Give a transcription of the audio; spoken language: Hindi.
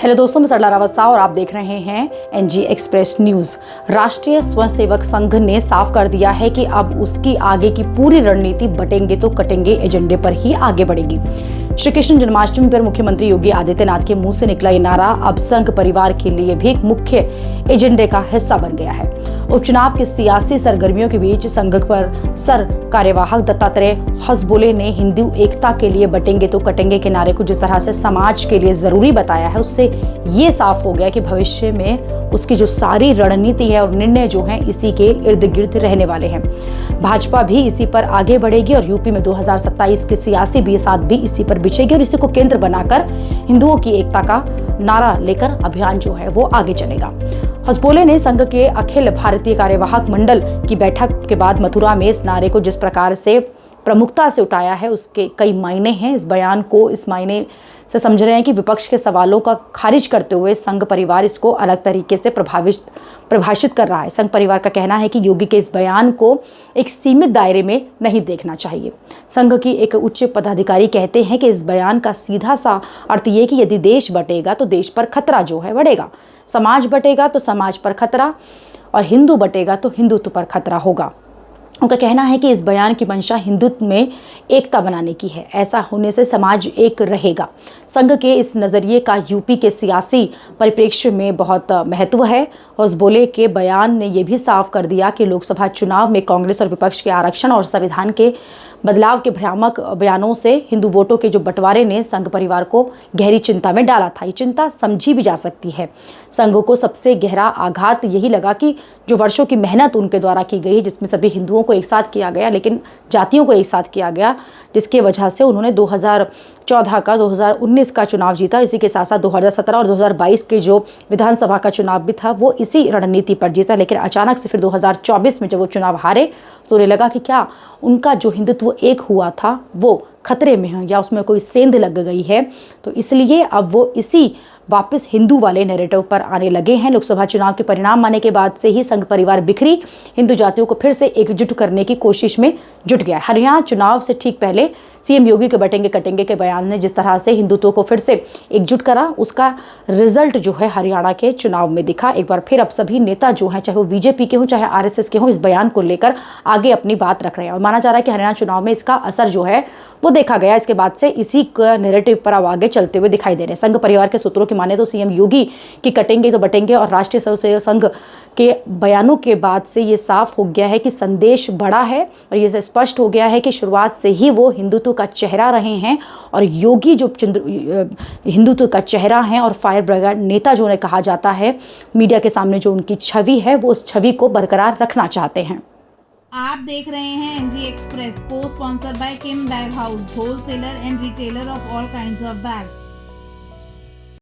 हेलो दोस्तों, मैं सरला रावत शाह और आप देख रहे हैं एनजी एक्सप्रेस न्यूज। राष्ट्रीय स्वयंसेवक संघ ने साफ कर दिया है कि अब उसकी आगे की पूरी रणनीति बटेंगे तो कटेंगे एजेंडे पर ही आगे बढ़ेगी। श्री कृष्ण जन्माष्टमी पर मुख्यमंत्री योगी आदित्यनाथ के मुंह से निकला ये नारा अब संघ परिवार के लिए भी एक मुख्य एजेंडे का हिस्सा बन गया है। उपचुनाव की सियासी सरगर्मियों के बीच संघ पर सर कार्यवाहक दत्तात्रेय हसबोले ने हिंदू एकता के लिए बटेंगे तो कटेंगे के नारे को जिस तरह से समाज के लिए जरूरी बताया है, उससे ये साफ हो गया कि भविष्य में उसकी जो सारी रणनीति है और निर्णय जो हैं इसी के इर्द गिर्द रहने वाले हैं। भाजपा भी इसी पर आगे बढ़ेगी और यूपी में 2027 के सियासी बिसात भी इसी पर बिछेगी और इसी को केंद्र बनाकर हिंदुओं की एकता का नारा लेकर अभियान जो है वो आगे चलेगा। हसबोले ने संघ के अखिल भारतीय कार्यवाहक मंडल की बैठक के बाद मथुरा में इस नारे को जिस प्रकार से प्रमुखता से उठाया है उसके कई मायने हैं। इस बयान को इस मायने से समझ रहे हैं कि विपक्ष के सवालों का खारिज करते हुए संघ परिवार इसको अलग तरीके से परिभाषित कर रहा है। संघ परिवार का कहना है कि योगी के इस बयान को एक सीमित दायरे में नहीं देखना चाहिए। संघ की एक उच्च पदाधिकारी कहते हैं कि इस बयान का सीधा सा अर्थ ये कि यदि देश बटेगा तो देश पर खतरा जो है बढ़ेगा, समाज बटेगा तो समाज पर खतरा और हिंदू बटेगा तो हिंदुत्व पर खतरा होगा। उनका कहना है कि इस बयान की मंशा हिंदुत्व में एकता बनाने की है। ऐसा होने से समाज एक रहेगा। संघ के इस नज़रिए का यूपी के सियासी परिप्रेक्ष्य में बहुत महत्व है। हसबोले के बयान ने यह भी साफ कर दिया कि लोकसभा चुनाव में कांग्रेस और विपक्ष के आरक्षण और संविधान के बदलाव के भ्रामक बयानों से हिंदू वोटों के जो बंटवारे ने संघ परिवार को गहरी चिंता में डाला था। ये चिंता समझी भी जा सकती है। संघ को सबसे गहरा आघात यही लगा कि जो वर्षों की मेहनत उनके द्वारा की गई, जिसमें सभी हिंदुओं को एक साथ किया गया लेकिन जातियों को एक साथ किया गया, जिसकी वजह से उन्होंने 2014 का 2019 का चुनाव जीता। इसी के साथ साथ 2017 और 2022 के जो विधानसभा का चुनाव भी था वो इसी रणनीति पर जीता। लेकिन अचानक से फिर 2024 में जब वो चुनाव हारे तो उन्हें लगा कि क्या उनका जो हिंदुत्व एक हुआ था वो खतरे में है या उसमें कोई सेंध लग गई है। तो इसलिए अब वो इसी वापस हिंदू वाले नैरेटिव पर आने लगे हैं। लोकसभा चुनाव के परिणाम आने के बाद से ही संघ परिवार बिखरी हिंदू जातियों को फिर से एकजुट करने की कोशिश में जुट गया। हरियाणा चुनाव से ठीक पहले सीएम योगी के बटेंगे कटेंगे के बयान ने जिस तरह से हिंदुत्व को फिर से एकजुट करा, उसका रिजल्ट जो है हरियाणा के चुनाव में दिखा। एक बार फिर अब सभी नेता जो हैं, चाहे वो बीजेपी के हों चाहे आरएसएस के हों, इस बयान को लेकर आगे अपनी बात रख रहे हैं और माना जा रहा है कि हरियाणा चुनाव में इसका असर जो है वो देखा गया। इसके बाद से इसी नैरेटिव पर अब आगे चलते हुए दिखाई दे रहे हैं। संघ परिवार के सूत्रों की माने तो सीएम योगी की कटेंगे तो बटेंगे और राष्ट्रीय स्वयंसेवक संघ के बयानों के बाद से ये साफ हो गया है कि संदेश बड़ा है और ये स्पष्ट हो गया है कि शुरुआत से ही वो हिंदुत्व का चेहरा रहे हैं और योगी जो हिंदुत्व का चेहरा हैं और फायर ब्रिगेड नेता जो उन्हें कहा जाता है, मीडिया के सामने जो उनकी छवि है वो उस छवि को बरकरार रखना चाहते हैं। आप देख रहे हैं एनजी एक्सप्रेस को sponsored by Kim bag house, wholesaler and retailer of all kinds of bags.